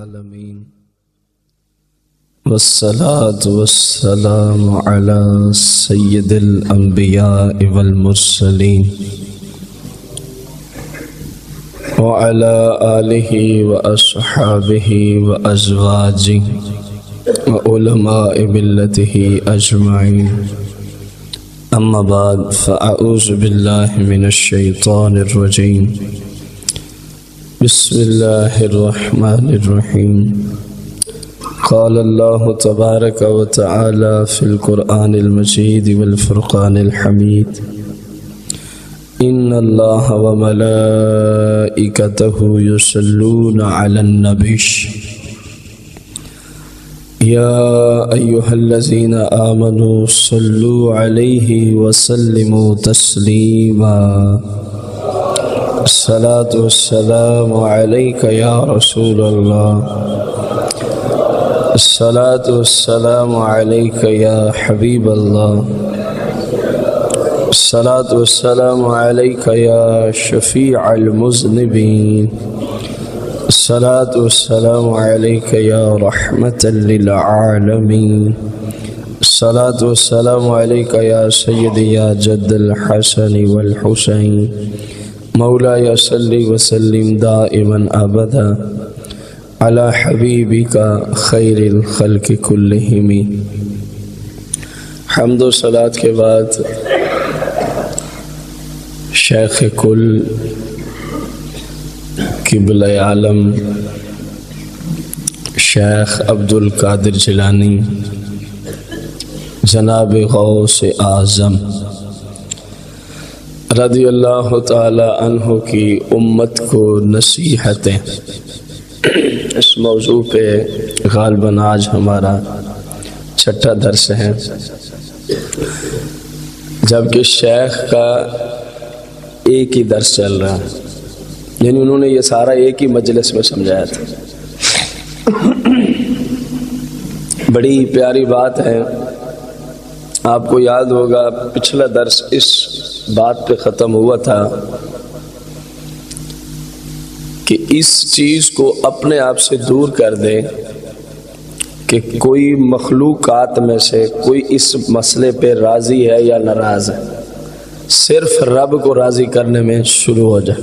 العالمين والصلاة والسلام على سيد الأنبياء والمرسلين وعلى آله وأصحابه وأزواجه وعلماء ملته أجمعين. أما بعد فأعوذ بالله من الشيطان الرجيم. بسم الله الرحمن الرحيم. قال الله تبارك وتعالى في القرآن المجيد والفرقان الحميد: إن الله وملائكته يصلون على النبي يا أيها الذين آمنوا صلوا عليه وسلموا تسليما. الصلاة والسلام عليك يا رسول الله. الصلاة والسلام عليك يا حبيب الله. الصلاة والسلام عليك يا شفيع المذنبين. الصلاة والسلام عليك يا رحمة للعالمين. الصلاة والسلام عليك يا سيدي يا جد الحسن والحسين. مولاي صل وسلم دائما أبدا على حبيبك خير الخلق كلهم. حمد و صلاة کے بعد شیخ کل قبلہ عالم شیخ عبدالقادر جیلانی جناب غوث اعظم رضی اللہ تعالی عنہ کی امت کو نصیحتیں، اس موضوع پہ غالباً آج ہمارا چھٹا درس ہے، جبکہ شیخ کا ایک ہی درس چل رہا ہے، یعنی انہوں نے یہ سارا ایک ہی مجلس میں سمجھایا تھا۔ بڑی پیاری بات ہے، آپ کو یاد ہوگا پچھلا درس اس بات پہ ختم ہوا تھا کہ اس چیز کو اپنے آپ سے دور کر دے کہ کوئی مخلوقات میں سے کوئی اس مسئلے پہ راضی ہے یا ناراض ہے، صرف رب کو راضی کرنے میں شروع ہو جائے۔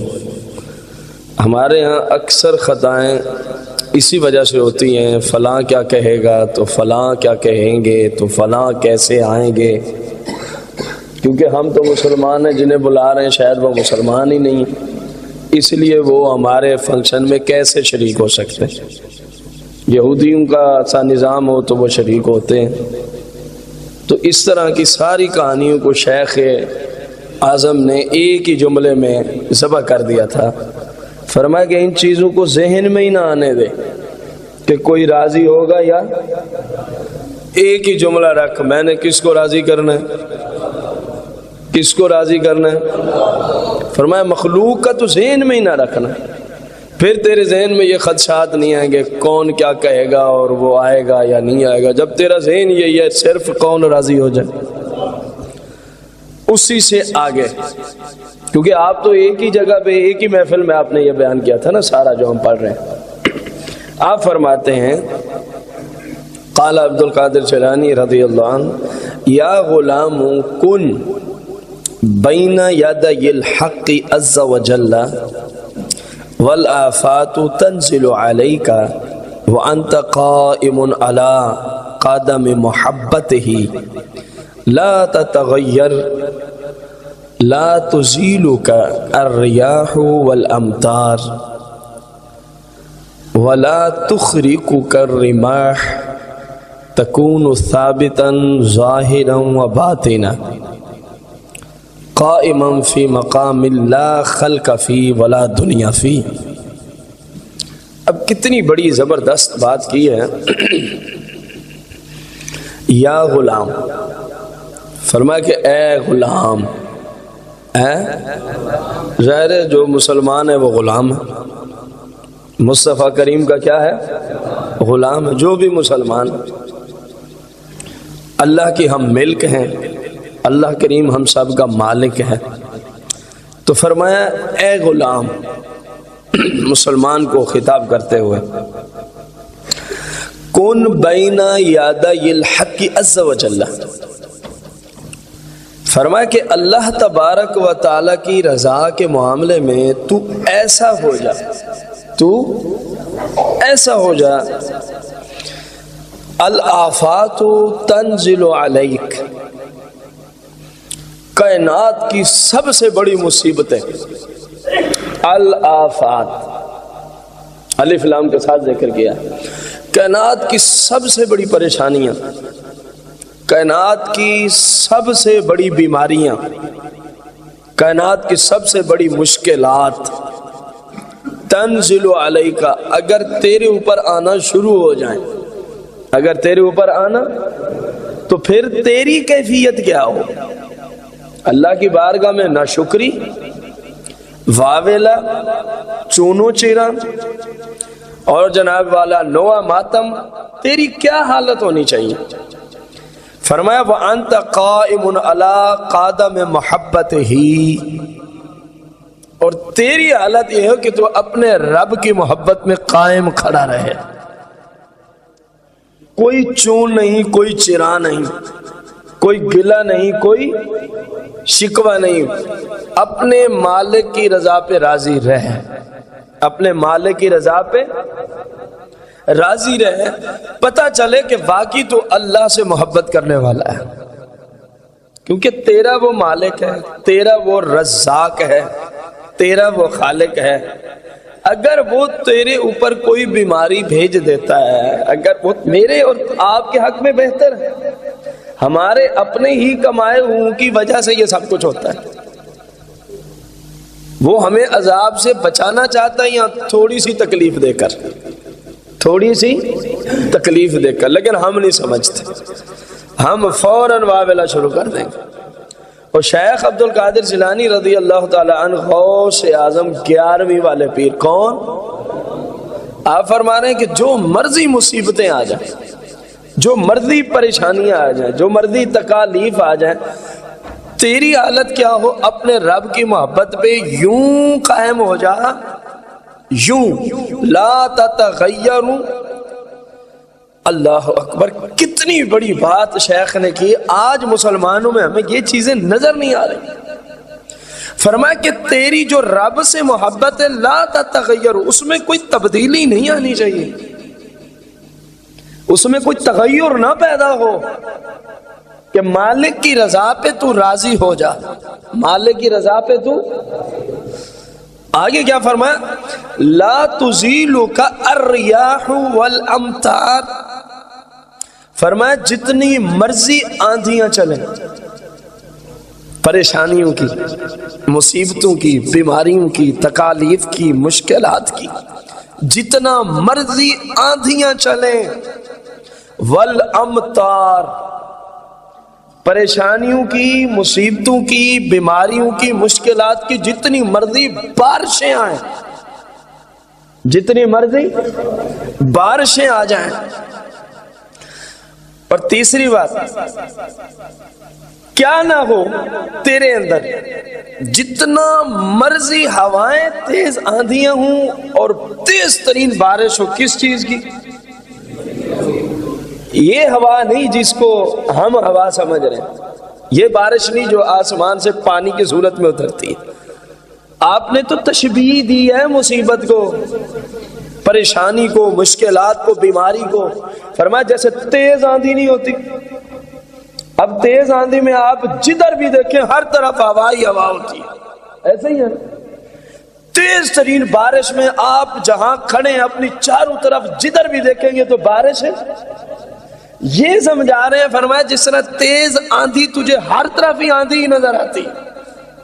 ہمارے ہاں اکثر خطائیں اسی وجہ سے ہوتی ہیں، فلاں کیا کہے گا تو فلاں کیا کہیں گے تو فلاں کیسے آئیں گے، کیونکہ ہم تو مسلمان ہیں، جنہیں بلا رہے ہیں شاید وہ مسلمان ہی نہیں، اس لیے وہ ہمارے فنکشن میں کیسے شریک ہو سکتے ہیں۔ یہودیوں کا ایسا نظام ہو تو وہ شریک ہوتے ہیں۔ تو اس طرح کی ساری کہانیوں کو شیخ اعظم نے ایک ہی جملے میں ذبح کر دیا تھا۔ فرمایا کہ ان چیزوں کو ذہن میں ہی نہ آنے دے کہ کوئی راضی ہوگا، یا ایک ہی جملہ رکھ، میں نے کس کو راضی کرنا ہے، کس کو راضی کرنا ہے۔ فرمایا مخلوق کا تو ذہن میں ہی نہ رکھنا، پھر تیرے ذہن میں یہ خدشات نہیں آئیں گے کون کیا کہے گا اور وہ آئے گا یا نہیں آئے گا۔ جب تیرا ذہن یہی ہے صرف کون راضی ہو جائے، اسی سے آگے، کیونکہ آپ تو ایک ہی جگہ پہ ایک ہی محفل میں آپ نے یہ بیان کیا تھا نا سارا جو ہم پڑھ رہے ہیں۔ آپ فرماتے ہیں قال عبدالقادر جیلانی رضی اللہ عنہ: یا غلام کن بین یدی الحق عز وجل والآفات تنزل علیک وانت قائم علی قدم محبته لا تتغیر لا تزیلک الریاح والامطار ولا تخرقک الرماح تکون ثابتا ظاہرا وباطنا قائما فی مقام لا خلق فی ولا دنیا فی۔ اب کتنی بڑی زبردست بات کی ہے۔ یا غلام، فرمایا کہ اے غلام، ظاہر ہے جو مسلمان ہے وہ غلام ہے، مصطفیٰ کریم کا کیا ہے؟ غلام ہے۔ جو بھی مسلمان اللہ کی ہم ملک ہیں، اللہ کریم ہم سب کا مالک ہے، تو فرمایا اے غلام، مسلمان کو خطاب کرتے ہوئے کن بین یادی الحق عز وجل، فرمایا کہ اللہ تبارک و تعالی کی رضا کے معاملے میں تو ایسا ہو جا، تو ایسا ہو جا، الآفات تنزل علیک، کائنات کی سب سے بڑی مصیبتیں، الآفات الف لام کے ساتھ ذکر کیا، کائنات کی سب سے بڑی پریشانیاں، کائنات کی سب سے بڑی بیماریاں، کائنات کی سب سے بڑی مشکلات، تنزل علیک، اگر تیرے اوپر آنا شروع ہو جائیں، اگر تیرے اوپر آنا تو پھر تیری کیفیت کیا ہو؟ اللہ کی بارگاہ میں ناشکری، واویلا، چونو چیرا اور جناب والا نوا ماتم، تیری کیا حالت ہونی چاہیے؟ فرمایا وَأَنْتَ قَائِمٌ عَلَىٰ قَادَمِ مَحَبَّتِهِ، اور تیری حالت یہ ہے کہ تو اپنے رب کی محبت میں قائم کھڑا رہے، کوئی چون نہیں، کوئی چرا نہیں، کوئی گلہ نہیں، کوئی شکوہ نہیں، اپنے مالک کی رضا پہ راضی رہے، اپنے مالک کی رضا پہ راضی رہے، پتہ چلے کہ واقعی تو اللہ سے محبت کرنے والا ہے، کیونکہ تیرا وہ مالک ہے، تیرا وہ رزاق ہے، تیرا وہ خالق ہے۔ اگر وہ تیرے اوپر کوئی بیماری بھیج دیتا ہے، اگر وہ میرے اور آپ کے حق میں بہتر ہے، ہمارے اپنے ہی کمائے ہوں کی وجہ سے یہ سب کچھ ہوتا ہے، وہ ہمیں عذاب سے بچانا چاہتا ہے یا تھوڑی سی تکلیف دے کر، تھوڑی سی تکلیف دے کر، لیکن ہم نہیں سمجھتے، ہم فوراً واویلا شروع کر دیں گے۔ اور شیخ عبد القادر جیلانی رضی اللہ تعالی عنہ غوث اعظم 11ویں والے پیر، کون؟ آپ فرما رہے ہیں کہ جو مرضی مصیبتیں آ جائیں، جو مرضی پریشانیاں آ جائیں، جو مرضی تکالیف آ جائیں، تیری حالت کیا ہو؟ اپنے رب کی محبت پہ یوں قائم ہو جا، یوں لا تتغیر۔ اللہ اکبر، کتنی بڑی بات شیخ نے کی، آج مسلمانوں میں ہمیں یہ چیزیں نظر نہیں آ رہی۔ فرمایا کہ تیری جو رب سے محبت ہے، لا تتغیر، اس میں کوئی تبدیلی نہیں آنی چاہیے، اس میں کوئی تغیر نہ پیدا ہو، کہ مالک کی رضا پہ تو راضی ہو جا، مالک کی رضا پہ تو۔ آگے کیا فرمایا؟ لا تزیلک الریاح والامطار، فرمایا جتنی مرضی آندھیاں چلیں، پریشانیوں کی، مصیبتوں کی، بیماریوں کی، تکالیف کی، مشکلات کی، جتنا مرضی آندھیاں چلیں، والامطار، پریشانیوں کی، مصیبتوں کی، بیماریوں کی، مشکلات کی، جتنی مرضی بارشیں آئیں، جتنی مرضی بارشیں آ جائیں۔ اور تیسری بات، کیا نہ ہو تیرے اندر، جتنا مرضی ہوائیں تیز آندھیاں ہوں اور تیز ترین بارش ہو، کس چیز کی؟ یہ ہوا نہیں جس کو ہم ہوا سمجھ رہے ہیں، یہ بارش نہیں جو آسمان سے پانی کی صورت میں اترتی ہے۔ آپ نے تو تشبیہ دی ہے مصیبت کو، پریشانی کو، مشکلات کو، بیماری کو۔ فرمایا جیسے تیز آندھی نہیں ہوتی، اب تیز آندھی میں آپ جدھر بھی دیکھیں ہر طرف ہوا ہی ہوا ہوتی ہے، ایسے ہی ہے۔ تیز ترین بارش میں آپ جہاں کھڑے ہیں اپنی چاروں طرف جدھر بھی دیکھیں گے تو بارش ہے، یہ سمجھا رہے ہیں۔ فرمایا جس طرح تیز آندھی تجھے ہر طرف ہی آندھی ہی نظر آتی،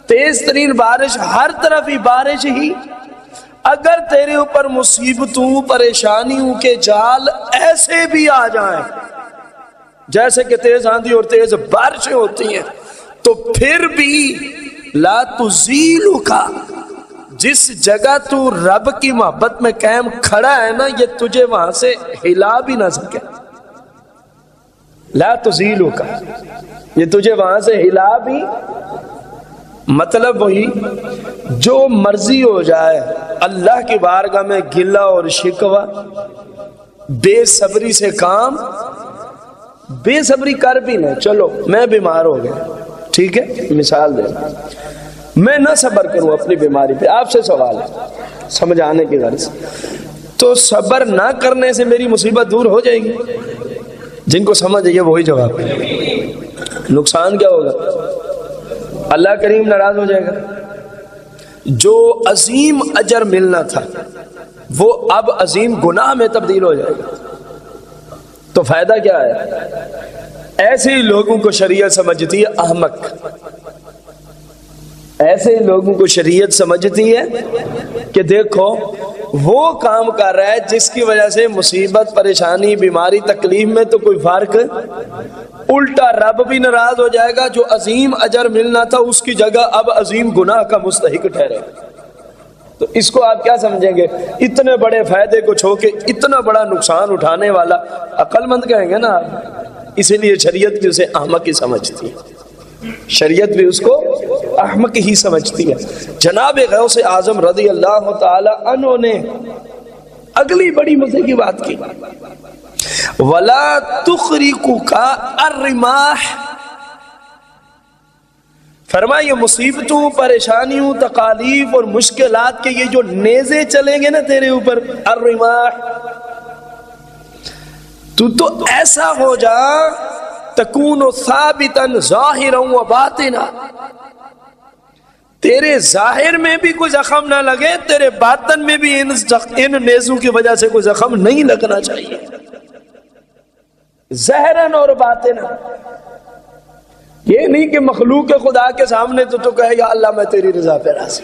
تیز ترین بارش ہر طرف ہی بارش ہی، اگر تیرے اوپر مصیبتوں، پریشانیوں کے جال ایسے بھی آ جائیں جیسے کہ تیز آندھی اور تیز بارشیں ہوتی ہیں، تو پھر بھی لا تزیلو کا، جس جگہ تو رب کی محبت میں قائم کھڑا ہے نا، یہ تجھے وہاں سے ہلا بھی نہ سکے۔ لا تزیلو کا، یہ تجھے وہاں سے ہلا بھی، مطلب وہی جو مرضی ہو جائے، اللہ کی بارگاہ میں گلہ اور شکوہ بے صبری سے کام، بے صبری کر بھی نہیں، چلو میں بیمار ہو گیا، ٹھیک ہے، مثال دے، میں نہ صبر کروں اپنی بیماری پہ، آپ سے سوال ہے سمجھانے کی غرض، تو صبر نہ کرنے سے میری مصیبت دور ہو جائے گی؟ جن کو سمجھ ہے وہی جواب ہے۔ نقصان کیا ہوگا؟ اللہ کریم ناراض ہو جائے گا۔ جو عظیم اجر ملنا تھا وہ اب عظیم گناہ میں تبدیل ہو جائے گا، تو فائدہ کیا ہے؟ ایسے ہی لوگوں کو شریعت سمجھتی ہے احمق، ایسے ہی لوگوں کو شریعت سمجھتی ہے کہ دیکھو وہ کام کر رہا ہے جس کی وجہ سے مصیبت، پریشانی، بیماری، تکلیف میں تو کوئی فرق، الٹا رب بھی ناراض ہو جائے گا، جو عظیم اجر ملنا تھا اس کی جگہ اب عظیم گناہ کا مستحق ٹھہرے۔ تو اس کو آپ کیا سمجھیں گے؟ اتنے بڑے فائدے کو چھوڑ کے اتنا بڑا نقصان اٹھانے والا عقل مند کہیں گے نا آپ۔ اسی لیے شریعت بھی اسے احمق ہی سمجھتی ہے، شریعت بھی اس کو احمق ہی سمجھتی ہے۔ جناب غوث اعظم رضی اللہ تعالی عنہ نے اگلی بڑی مزے کی بات کی، وَلَا تُخْرِقُكَ الرِّمَاحِ، فرمایا یہ مصیبتوں، پریشانیوں، تکالیف اور مشکلات کے یہ جو نیزے چلیں گے نا تیرے اوپر، الرماح، تو ایسا ہو جا تکون ثابتا ظاہرا و باطنا، تیرے ظاہر میں بھی کوئی زخم نہ لگے، تیرے باطن میں بھی ان نیزوں کی وجہ سے کوئی زخم نہیں لگنا چاہیے، ظاہراً اور باطنا۔ یہ نہیں کہ مخلوق خدا کے سامنے تو کہے یا اللہ میں تیری رضا پہ راضی،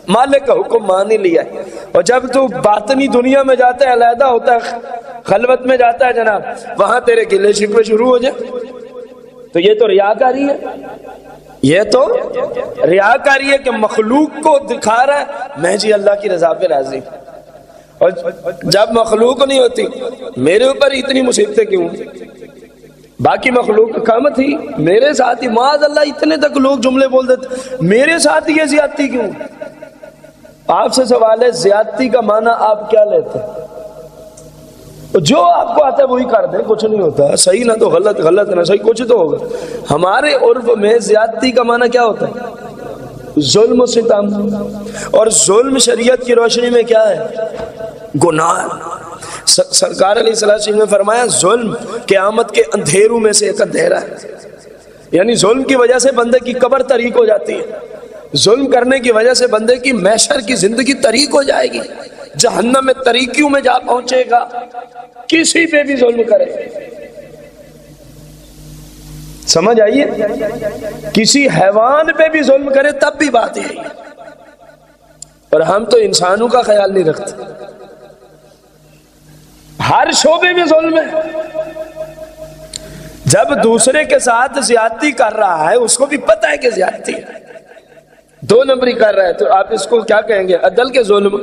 مالک کا حکم مان ہی لیا ہے، اور جب تو باطنی دنیا میں جاتا ہے، علیحدہ ہوتا ہے، خلوت میں جاتا ہے جناب، وہاں تیرے گلے شکوے شروع ہو جائے، تو یہ تو ریاکاری ہے، یہ تو ریاکاری ہے کہ مخلوق کو دکھا رہا ہے میں جی اللہ کی رضا پہ راضی، اور جب مخلوق نہیں ہوتی میرے اوپر اتنی مصیبتیں کیوں، باقی مخلوق کم تھی میرے ساتھ ہی، معاذ اللہ اتنے تک لوگ جملے بول دیتے میرے ساتھ ہی یہ زیادتی کیوں۔ آپ سے سوال ہے زیادتی کا معنی آپ کیا لیتے ہیں؟ جو آپ کو آتا ہے وہی کر دیں، کچھ نہیں ہوتا، صحیح نہ تو غلط، غلط نہ صحیح، کچھ تو ہوگا۔ ہمارے عرف میں زیادتی کا معنی کیا ہوتا ہے؟ ظلم و ستم، اور ظلم شریعت کی روشنی میں کیا ہے؟ گناہ۔ سرکار علیہ السلام نے فرمایا ظلم قیامت کے اندھیروں میں سے ایک اندھیرا ہے، یعنی ظلم کی وجہ سے بندے کی قبر طریق ہو جاتی ہے، ظلم کرنے کی وجہ سے بندے کی محشر کی زندگی طریق ہو جائے گی، جہنم میں طریقیوں میں جا پہنچے گا، کسی پہ بھی ظلم کرے، سمجھ آئیے، کسی حیوان پہ بھی ظلم کرے تب بھی بات ہے، اور ہم تو انسانوں کا خیال نہیں رکھتے، ہر شعبے میں ظلم ہے۔ جب دوسرے کے ساتھ زیادتی کر رہا ہے اس کو بھی پتہ ہے کہ زیادتی ہے، دو نمبری کر رہا ہے، تو آپ اس کو کیا کہیں گے؟ عدل کے ظلم۔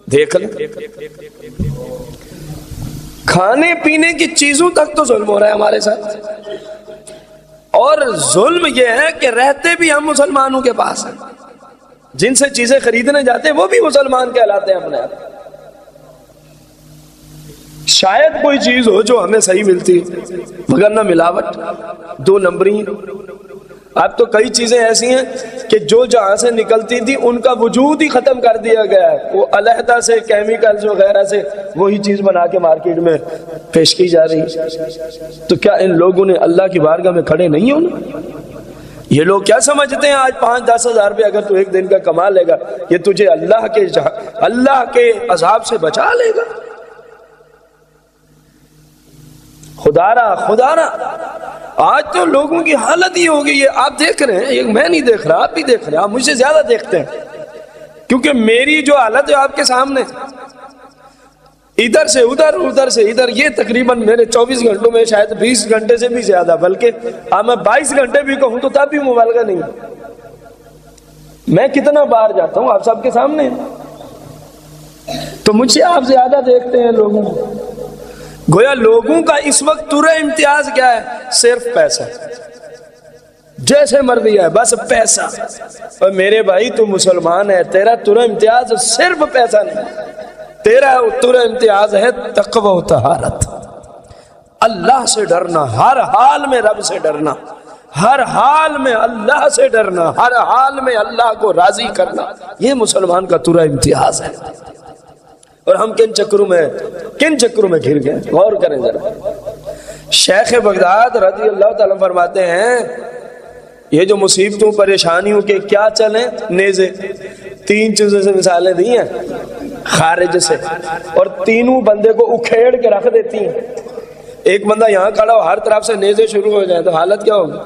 دیکھ لیں کھانے پینے کی چیزوں تک تو ظلم ہو رہا ہے ہمارے ساتھ، اور ظلم یہ ہے کہ رہتے بھی ہم مسلمانوں کے پاس ہیں، جن سے چیزیں خریدنے جاتے ہیں وہ بھی مسلمان کہلاتے ہیں اپنے آپ۔ شاید کوئی چیز ہو جو ہمیں صحیح ملتی مگر نہ ملاوٹ، دو نمبری۔ اب تو کئی چیزیں ایسی ہیں کہ جو جہاں سے نکلتی تھی ان کا وجود ہی ختم کر دیا گیا ہے، وہ علیحدہ سے کیمیکلز وغیرہ سے وہی چیز بنا کے مارکیٹ میں پیش کی جا رہی ہے۔ تو کیا ان لوگوں نے اللہ کی بارگاہ میں کھڑے نہیں ہونا؟ یہ لوگ کیا سمجھتے ہیں آج 5-10 ہزار روپے اگر تو ایک دن کا کما لے گا یہ تجھے اللہ کے عذاب سے بچا لے گا؟ خدا را آج تو لوگوں کی حالت ہی ہو گئی ہے، آپ دیکھ رہے ہیں، میں نہیں دیکھ رہا، آپ بھی دیکھ رہے ہیں، آپ مجھ سے زیادہ دیکھتے ہیں، کیونکہ میری جو حالت ہے آپ کے سامنے، ادھر سے ادھر، ادھر سے ادھر، یہ تقریباً میرے 24 گھنٹوں میں شاید 20 گھنٹے سے بھی زیادہ، بلکہ میں 22 گھنٹے بھی کہوں تو تب بھی مبالغہ نہیں، میں کتنا باہر جاتا ہوں آپ سب کے سامنے، تو مجھ سے آپ زیادہ دیکھتے ہیں لوگوں کو۔ گویا لوگوں کا اس وقت ترا امتیاز کیا ہے؟ صرف پیسہ، جیسے مرضی ہے بس پیسہ۔ اور میرے بھائی تو مسلمان ہے، تیرا ترا امتیاز صرف پیسہ نہیں، تیرا امتیاز ہے تقوی و طہارت، اللہ سے ڈرنا، ہر حال میں رب سے ڈرنا، ہر حال میں اللہ سے ڈرنا، ہر حال میں اللہ کو راضی کرنا، یہ مسلمان کا تورا امتیاز ہے۔ اور ہم کن چکروں میں گھر گئے، غور کریں ذرا۔ شیخ بغداد رضی اللہ تعالیٰ فرماتے ہیں یہ جو مصیبتوں پریشانیوں کے کیا چلیں نیزے، 3 چیزوں سے مثالیں دی ہیں خارج سے، اور تینوں بندے کو اکھیڑ کے رکھ دیتی ہیں۔ ایک بندہ یہاں کھڑا ہو، ہر طرف سے نیزے شروع ہو جائیں تو حالت کیا ہوگی؟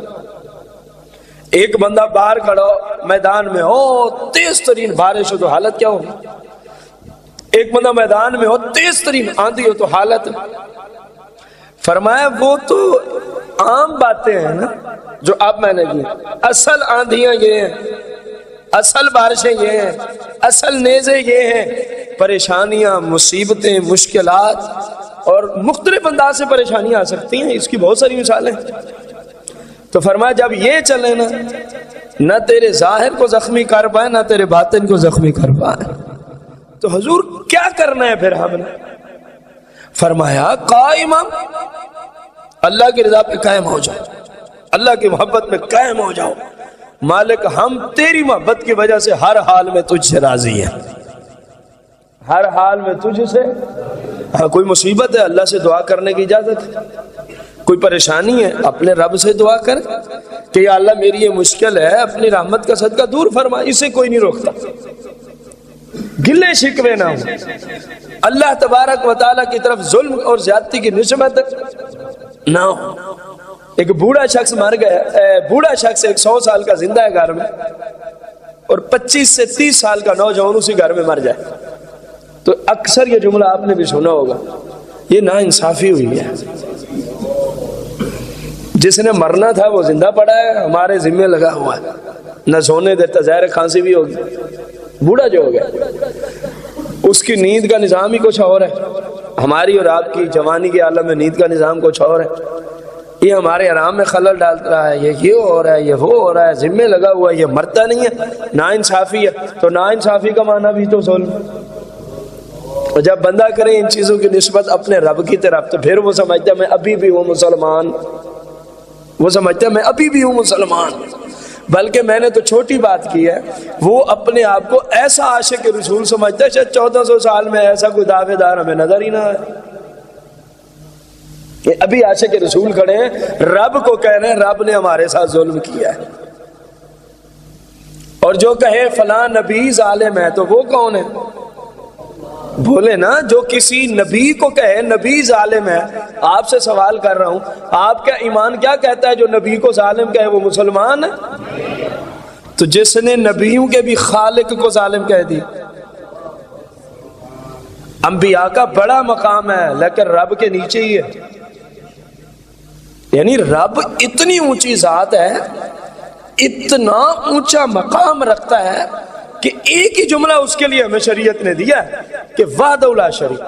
ایک بندہ باہر کھڑا ہو میدان میں ہو، تیز ترین بارش ہو تو حالت کیا ہوگی؟ ایک بندہ میدان میں ہو، تیز ترین آندھی ہو تو حالت۔ فرمایا وہ تو عام باتیں ہیں نا جو اب میں نے کی، اصل آندھیاں یہ ہیں، اصل بارشیں یہ ہیں، اصل نیزے یہ ہیں، پریشانیاں، مصیبتیں، مشکلات اور مختلف انداز سے پریشانیاں آ سکتی ہیں، اس کی بہت ساری مثالیں۔ تو فرمایا جب یہ چلے نا، نہ تیرے ظاہر کو زخمی کر پائے نہ تیرے باطن کو زخمی کر پائے، تو حضور کیا کرنا ہے پھر ہم نے؟ فرمایا قائم، اللہ کی رضا پہ قائم ہو جاؤ، اللہ کی محبت میں قائم ہو جاؤ۔ مالک ہم تیری محبت کی وجہ سے ہر حال میں تجھ سے راضی ہیں، ہر حال میں تجھ سے۔ ہاں کوئی مصیبت ہے اللہ سے دعا کرنے کی اجازت ہے، کوئی پریشانی ہے اپنے رب سے دعا کر کہ یا اللہ میری یہ مشکل ہے، اپنی رحمت کا صدقہ دور فرما، اسے کوئی نہیں روکتا۔ گلے شکوے نہ ہو، اللہ تبارک و تعالیٰ کی طرف ظلم اور زیادتی کی نسبت نہ ہو۔ ایک بوڑھا شخص مر گیا، بوڑھا شخص 100 سال کا زندہ ہے گھر میں، اور 25 سے 30 سال کا نوجوان اسی گھر میں مر جائے، تو اکثر یہ جملہ آپ نے بھی سنا ہوگا، یہ ناانصافی ہوئی ہے۔ جس نے مرنا تھا وہ زندہ پڑا ہے، ہمارے ذمہ لگا ہوا ہے، نہ سونے دیتا، ظاہر کھانسی بھی ہوگی۔ بوڑھا جو ہو گیا اس کی نیند کا نظام ہی کچھ اور ہے، ہماری اور آپ کی جوانی کے عالم میں نیند کا نظام کچھ اور ہے، یہ ہمارے آرام میں خلل ڈال رہا ہے، یہ ہو رہا ہے، یہ وہ ہو رہا ہے، ذمہ لگا ہوا ہے، یہ مرتا نہیں ہے، ناانصافی ہے۔ تو ناانصافی کا معنی بھی تو ظلم۔ اور جب بندہ کرے ان چیزوں کی نسبت اپنے رب کی طرف، تو پھر وہ سمجھتا ہے میں ابھی بھی ہوں مسلمان، وہ سمجھتا ہے میں ابھی بھی ہوں مسلمان۔ بلکہ میں نے تو چھوٹی بات کی ہے، وہ اپنے آپ کو ایسا عاشق رسول سمجھتا ہے، شاید 1400 سال میں ایسا کوئی دعوے دار ہمیں نظر ہی نہ آئے کہ ابھی عاشق رسول کھڑے ہیں، رب کو کہہ رہے ہیں رب نے ہمارے ساتھ ظلم کیا ہے۔ اور جو کہے فلاں نبی ظالم ہے تو وہ کون ہے؟ بولے نا، جو کسی نبی کو کہے نبی ظالم ہے، آپ سے سوال کر رہا ہوں آپ کا ایمان کیا کہتا ہے جو نبی کو ظالم کہے وہ مسلمان ہے؟ تو جس نے نبیوں کے بھی خالق کو ظالم کہہ دی، انبیاء کا بڑا مقام ہے لیکن رب کے نیچے ہی ہے، یعنی رب اتنی اونچی ذات ہے، اتنا اونچا مقام رکھتا ہے کہ ایک ہی جملہ اس کے لیے ہمیں شریعت نے دیا ہے کہ وحدہ لا شریک،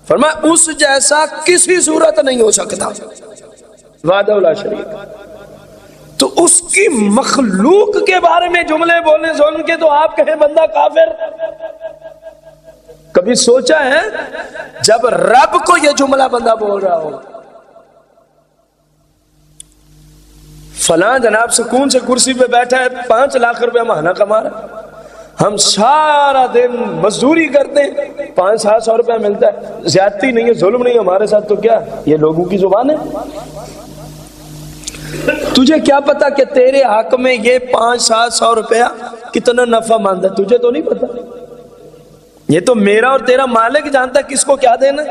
فرمایا اس جیسا کسی صورت نہیں ہو سکتا، وحدہ لا شریک۔ تو اس کی مخلوق کے بارے میں جملے بولنے ظلم کے، تو آپ کہیں بندہ کافر؟ کبھی سوچا ہے جب رب کو یہ جملہ بندہ بول رہا ہو، فلاں جناب سکون سے کرسی پہ بیٹھا ہے، 5 لاکھ روپے مہینہ کما رہا، ہم سارا دن مزدوری کرتے ہیں، 500-700 روپے ملتا ہے، زیادتی نہیں ہے، ظلم نہیں ہے ہمارے ساتھ، تو کیا یہ لوگوں کی زبان ہے؟ تجھے کیا پتا کہ تیرے حق میں یہ 500-700 روپیہ کتنا نفع مند ہے؟ تجھے تو نہیں پتا، یہ تو میرا اور تیرا مالک جانتا ہے کس کو کیا دینا۔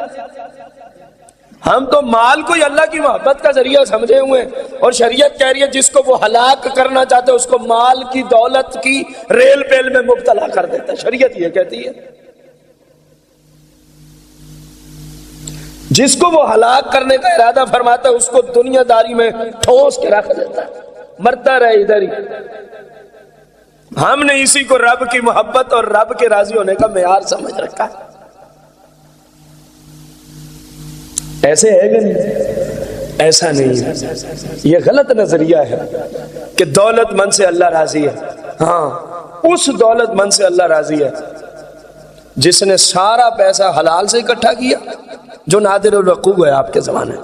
ہم تو مال کو ہی اللہ کی محبت کا ذریعہ سمجھے ہوئے ہیں، اور شریعت کہہ رہی ہے جس کو وہ ہلاک کرنا چاہتے ہیں اس کو مال کی دولت کی ریل پیل میں مبتلا کر دیتا ہے، شریعت یہ کہتی ہے۔ جس کو وہ ہلاک کرنے کا ارادہ فرماتا ہے اس کو دنیا داری میں ٹھوس کے رکھ دیتا ہے، مرتا رہے ادھر ہی۔ ہم نے اسی کو رب کی محبت اور رب کے راضی ہونے کا معیار سمجھ رکھا ہے۔ ایسے ہے کہ نہیں؟ ایسا نہیں ہے، یہ غلط نظریہ ہے کہ دولت مند سے اللہ راضی ہے۔ ہاں، اس دولت مند سے اللہ راضی ہے جس نے سارا پیسہ حلال سے اکٹھا کیا، جو نادر الوقوع ہے آپ کے زمانے میں،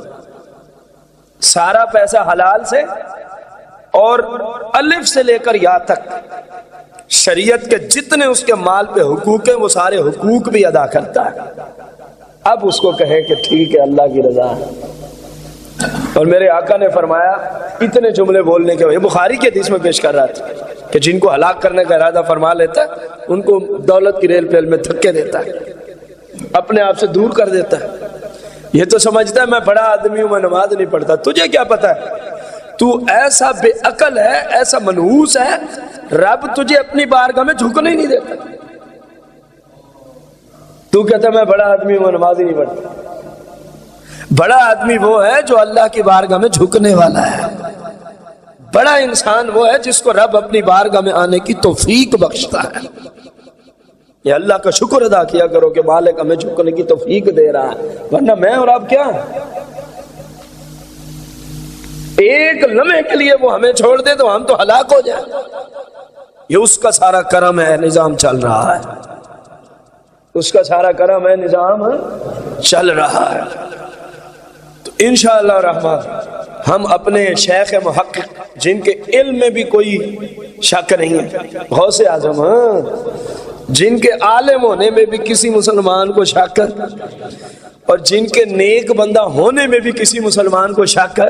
سارا پیسہ حلال سے، اور الف سے لے کر یا تک شریعت کے جتنے اس کے مال پہ حقوق ہیں وہ سارے حقوق بھی ادا کرتا ہے۔ اب اس کو کہے کہ ٹھیک ہے اللہ کی رضا ہے، اور میرے آقا نے فرمایا اتنے جملے بولنے کے، یہ بخاری کی حدیث میں پیش کر رہا تھا کہ جن کو ہلاک کرنے کا ارادہ فرما لیتا ہے ان کو دولت کی ریل پیل میں دھکے دیتا ہے، اپنے آپ سے دور کر دیتا ہے۔ یہ تو سمجھتا ہے میں بڑا آدمی ہوں، میں نماز نہیں پڑھتا، تجھے کیا پتا ہے؟ تو ایسا بے عقل ہے، ایسا منحوس ہے، رب تجھے اپنی بارگاہ میں جھکنے ہی نہیں دیتا۔ تو کہتا ہے میں بڑا آدمی ہوں، میں نماز ہی نہیں پڑھتا۔ بڑا آدمی وہ ہے جو اللہ کی بارگاہ میں جھکنے والا ہے، بڑا انسان وہ ہے جس کو رب اپنی بارگاہ میں آنے کی توفیق بخشتا ہے۔ یہ اللہ کا شکر ادا کیا کرو کہ مالک ہمیں جھکنے کی توفیق دے رہا ہے، ورنہ میں اور آپ کیا ایک لمحے کے لیے وہ ہمیں چھوڑ دے تو ہم تو ہلاک ہو جائیں۔ یہ اس کا سارا کرم ہے، نظام چل رہا ہے، اس کا سارا کرم ہے، نظام چل رہا ہے۔ تو انشاءاللہ الرحمن ہم اپنے شیخ محقق جن کے علم میں بھی کوئی شک نہیں ہے، غوث اعظم، جن کے عالم ہونے میں بھی کسی مسلمان کو شک ہے، اور جن کے نیک بندہ ہونے میں بھی کسی مسلمان کو شک ہے،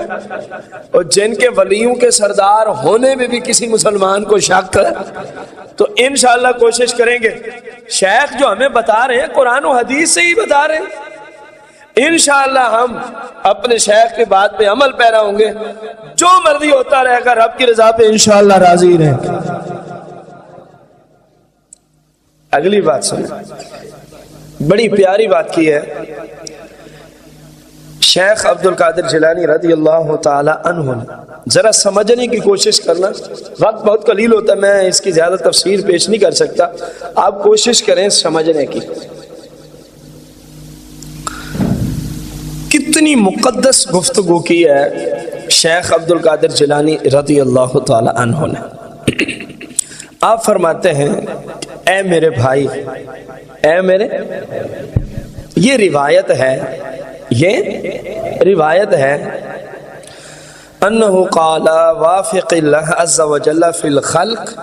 اور جن کے ولیوں کے سردار ہونے میں بھی کسی مسلمان کو شک ہے، تو انشاءاللہ کوشش کریں گے شیخ جو ہمیں بتا رہے ہیں قرآن و حدیث سے ہی بتا رہے ہیں، انشاءاللہ ہم اپنے شیخ کی بات پہ عمل پیرا ہوں گے، جو مرضی ہوتا رہے گا، رب کی رضا پہ انشاءاللہ راضی رہیں گے۔ اگلی بات سنیں، بڑی پیاری بات کی ہے شیخ عبد القادر جیلانی رضی اللہ تعالی عنہ نے، ذرا سمجھنے کی کوشش کرنا، وقت بہت قلیل ہوتا ہے، میں اس کی زیادہ تفسیر پیش نہیں کر سکتا، آپ کوشش کریں سمجھنے کی۔ کتنی مقدس گفتگو کی ہے شیخ عبد القادر جیلانی رضی اللہ تعالی عنہ نے۔ آپ فرماتے ہیں اے میرے بھائی، اے میرے، یہ روایت ہے، یہ روایت ہے انہو قال وافق اللہ عز وجل فی الخلق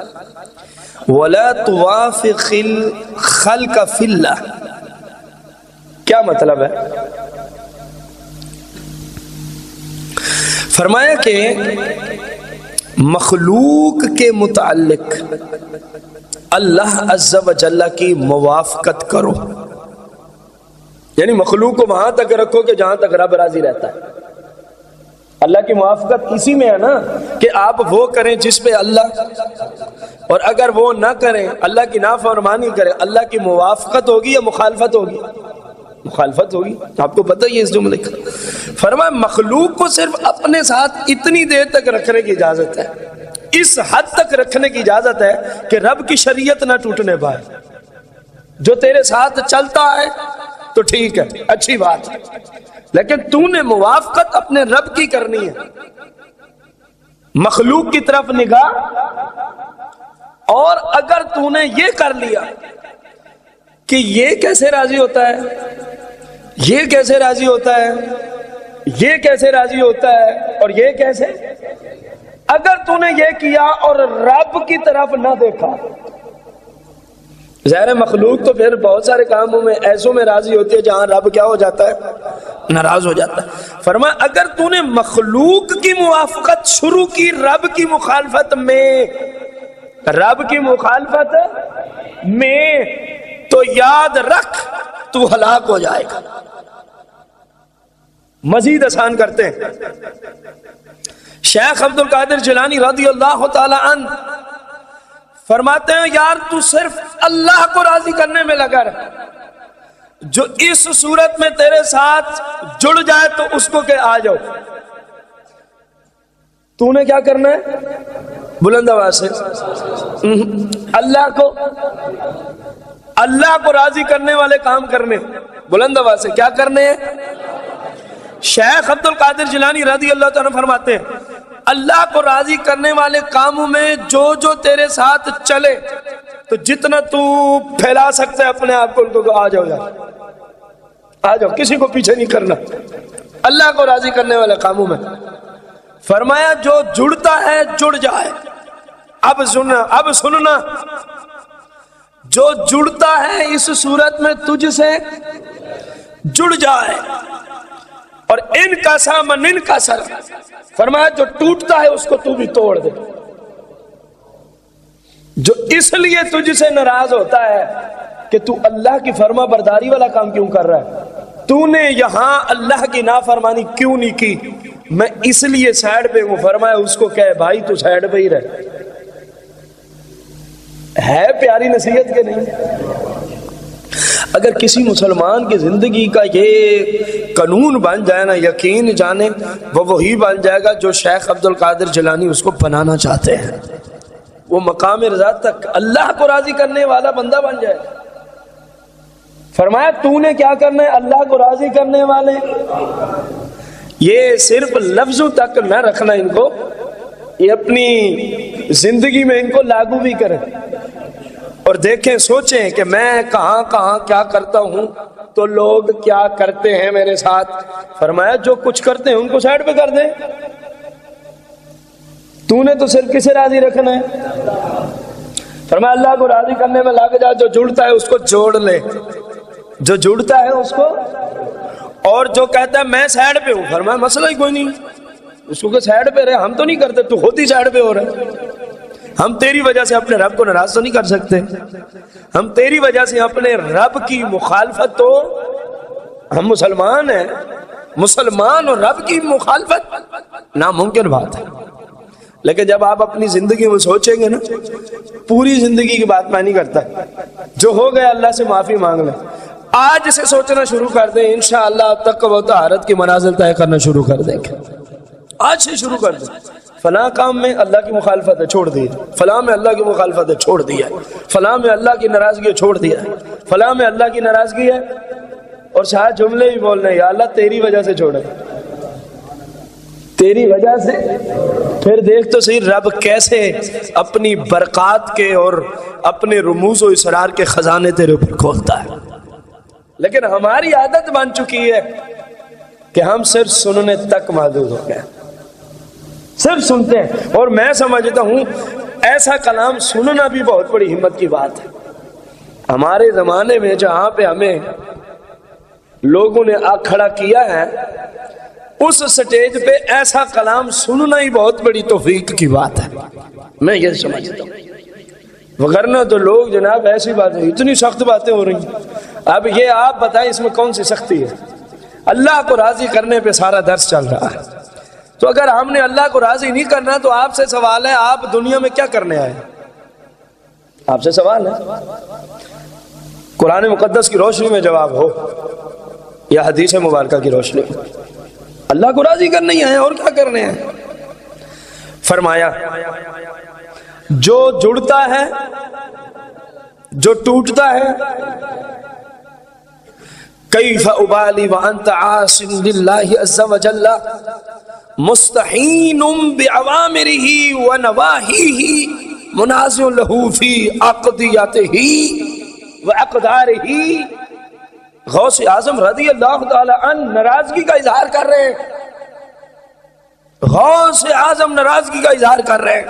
ولا توافق الخلق فی اللہ۔ کیا مطلب ہے؟ فرمایا کہ مخلوق کے متعلق اللہ عز و جل کی موافقت کرو، یعنی مخلوق کو وہاں تک رکھو کہ جہاں تک رب راضی رہتا ہے۔ اللہ کی موافقت اسی میں ہے نا کہ آپ وہ کریں جس پہ اللہ، اور اگر وہ نہ کریں، اللہ کی نافرمانی کریں، اللہ کی موافقت ہوگی یا مخالفت ہوگی؟ مخالفت ہوگی۔ آپ کو پتہ ہی ہے اس جملے کا۔ فرمایا مخلوق کو صرف اپنے ساتھ اتنی دیر تک رکھنے کی اجازت ہے، اس حد تک رکھنے کی اجازت ہے کہ رب کی شریعت نہ ٹوٹنے پائے۔ جو تیرے ساتھ چلتا ہے تو ٹھیک ہے، اچھی بات ہے، لیکن تو نے موافقت اپنے رب کی کرنی ہے۔ مخلوق کی طرف نگاہ، اور اگر تو نے یہ کر لیا کہ یہ کیسے راضی ہوتا ہے، یہ کیسے راضی ہوتا ہے، یہ کیسے راضی ہوتا ہے، اور یہ کیسے، اگر تو نے یہ کیا اور رب کی طرف نہ دیکھا، ظاہر مخلوق تو پھر بہت سارے کاموں میں ایسوں میں راضی ہوتی ہے جہاں رب کیا ہو جاتا ہے، ناراض ہو جاتا ہے۔ فرمایا اگر تو نے مخلوق کی موافقت شروع کی رب کی مخالفت میں، رب کی مخالفت میں، تو یاد رکھ تو ہلاک ہو جائے گا۔ مزید آسان کرتے ہیں، شیخ عبد القادر جیلانی رضی اللہ تعالی عنہ فرماتے ہیں یار تو صرف اللہ کو راضی کرنے میں لگا رہا، جو اس صورت میں تیرے ساتھ جڑ جائے تو اس کو کہ آ جاؤ۔ تو نے کیا کرنا ہے؟ بلند آواز سے اللہ کو راضی کرنے والے کام کرنے، بلند آواز سے کیا کرنے ہیں؟ شیخ عبد القادر جیلانی رضی اللہ تعالیٰ فرماتے ہیں اللہ کو راضی کرنے والے کاموں میں جو تیرے ساتھ چلے، تو جتنا تو پھیلا سکتے ہے اپنے آپ کو، ان کو آ جاؤ یار، آ جاؤ، کسی کو پیچھے نہیں کرنا اللہ کو راضی کرنے والے کاموں میں۔ فرمایا جو جڑتا ہے جڑ جائے۔ اب سننا، جو جڑتا ہے اس صورت میں تجھ سے جڑ جائے، اور ان کا سامن ان کا سر، فرمایا جو ٹوٹتا ہے اس کو تو بھی توڑ دے۔ جو اس لیے تجھ سے ناراض ہوتا ہے کہ تو اللہ کی فرما برداری والا کام کیوں کر رہا ہے، تو نے یہاں اللہ کی نافرمانی کیوں نہیں کی، میں اس لیے سائیڈ پہ ہوں۔ فرمایا اس کو کہے بھائی تو سائیڈ پہ ہی رہ۔ ہے پیاری نصیحت کے نہیں؟ اگر کسی مسلمان کی زندگی کا یہ قانون بن جائے نا، یقین جانے وہ وہی بن جائے گا جو شیخ عبد القادر جیلانی اس کو بنانا چاہتے ہیں۔ وہ مقام رضا تک اللہ کو راضی کرنے والا بندہ بن جائے۔ فرمایا تو نے کیا کرنا ہے؟ اللہ کو راضی کرنے والے، یہ صرف لفظوں تک نہ رکھنا ان کو، یہ اپنی زندگی میں ان کو لاگو بھی کریں اور دیکھیں، سوچیں کہ میں کہاں کہاں کیا کرتا ہوں تو لوگ کیا کرتے ہیں میرے ساتھ۔ فرمایا جو کچھ کرتے ہیں ان کو سائیڈ پہ کر دیں، تو نے تو صرف کسے راضی رکھنا ہے؟ فرمایا اللہ کو راضی کرنے میں لگ جا، جو جڑتا ہے اس کو جوڑ لے، جو جڑتا ہے اس کو، اور جو کہتا ہے میں سائیڈ پہ ہوں، فرمایا مسئلہ ہی کوئی نہیں، اس کو کہ سائیڈ پہ رہے، ہم تو نہیں کرتے، تو خود ہی سائیڈ پہ ہو رہے۔ ہم تیری وجہ سے اپنے رب کو ناراض تو نہیں کر سکتے، ہم تیری وجہ سے اپنے رب کی مخالفت، تو ہم مسلمان ہیں، مسلمان اور رب کی مخالفت ناممکن بات ہے۔ لیکن جب آپ اپنی زندگی میں سوچیں گے نا، پوری زندگی کی بات میں نہیں کرتا، جو ہو گیا اللہ سے معافی مانگ لیں، آج سے سوچنا شروع کر دیں، انشاءاللہ اب تک وہ طہارت کی منازل طے کرنا شروع کر دیں گے۔ آج سے شروع کر دیں، فلاں کام میں اللہ کی مخالفت ہے چھوڑ دی، فلاں میں اللہ کی مخالفت ہے چھوڑ دیا، فلاں میں اللہ کی ناراضگی ہے چھوڑ دیا، فلاں میں اللہ کی ناراضگی ہے، اور شاید جملے بھی بول رہے ہیں یا اللہ تیری وجہ سے چھوڑے، تیری وجہ سے۔ پھر دیکھ تو صحیح رب کیسے اپنی برکات کے اور اپنے رموز و اسرار کے خزانے تیرے اوپر کھولتا ہے۔ لیکن ہماری عادت بن چکی ہے کہ ہم صرف سننے تک محدود ہو گئے، صرف سنتے ہیں، اور میں سمجھتا ہوں ایسا کلام سننا بھی بہت بڑی ہمت کی بات ہے۔ ہمارے زمانے میں جہاں پہ ہمیں لوگوں نے آ کھڑا کیا ہے، اس سٹیج پہ ایسا کلام سننا ہی بہت بڑی توفیق کی بات ہے، میں یہ سمجھتا ہوں۔ وگرنہ تو لوگ جناب ایسی باتیں، اتنی سخت باتیں ہو رہی ہیں۔ اب یہ آپ بتائیں اس میں کون سی سختی ہے؟ اللہ کو راضی کرنے پہ سارا درس چل رہا ہے، تو اگر ہم نے اللہ کو راضی نہیں کرنا تو آپ سے سوال ہے آپ دنیا میں کیا کرنے آئے؟ آپ سے سوال ہے، قرآن مقدس کی روشنی میں جواب ہو یا حدیث مبارکہ کی روشنی میں۔ اللہ کو راضی کرنے ہی آئے اور کیا کرنے ہیں؟ فرمایا جو جڑتا ہے جو ٹوٹتا ہے، کیف ابالی وانت عاص للہ عز وجل مستحین بعوامرہ ونواہیہ منازع لہ فی اقضیتہ واقدارہ۔ غوث اعظم رضی اللہ تعالی عنہ ناراضگی کا اظہار کر رہے ہیں، غوث اعظم ناراضگی کا اظہار کر رہے ہیں۔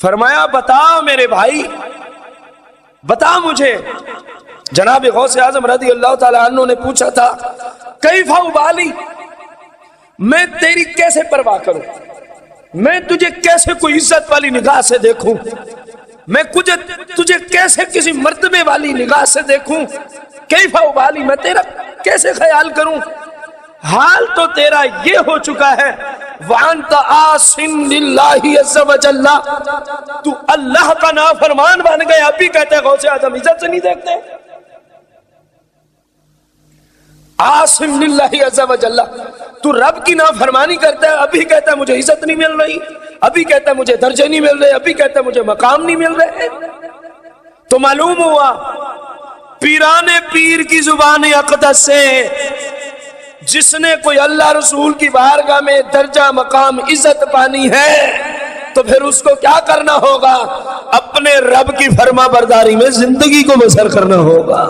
فرمایا بتا میرے بھائی، بتا مجھے۔ جناب غوث اعظم رضی اللہ تعالی عنہ نے پوچھا تھا کیف ابالی، میں تیری کیسے پرواہ کروں، میں تجھے کیسے کوئی عزت والی نگاہ سے دیکھوں، میں تجھے کیسے کسی مرتبے والی نگاہ سے دیکھوں، کیف ابالی، میں تیرا کیسے خیال کروں؟ حال تو تیرا یہ ہو چکا ہے وَأَنْتَ عَاصٍ لِلَّهِ عَزَّ وَجَلَّ، تو اللہ کا نافرمان بن گئے، اب بھی کہتے ہیں غوث اعظم عزت سے نہیں دیکھتے؟ عاصم للہ عز وجل، تو رب کی نافرمانی کرتا ہے، ابھی کہتا ہے مجھے عزت نہیں مل رہی، ابھی کہتا ہے مجھے درجے نہیں مل رہے، ابھی کہتا ہے مجھے مقام نہیں مل رہے۔ تو معلوم ہوا پیران پیر کی زبان اقدس سے جس نے کوئی اللہ رسول کی بارگاہ میں درجہ مقام عزت پانی ہے تو پھر اس کو کیا کرنا ہوگا؟ اپنے رب کی فرما برداری میں زندگی کو بسر کرنا ہوگا۔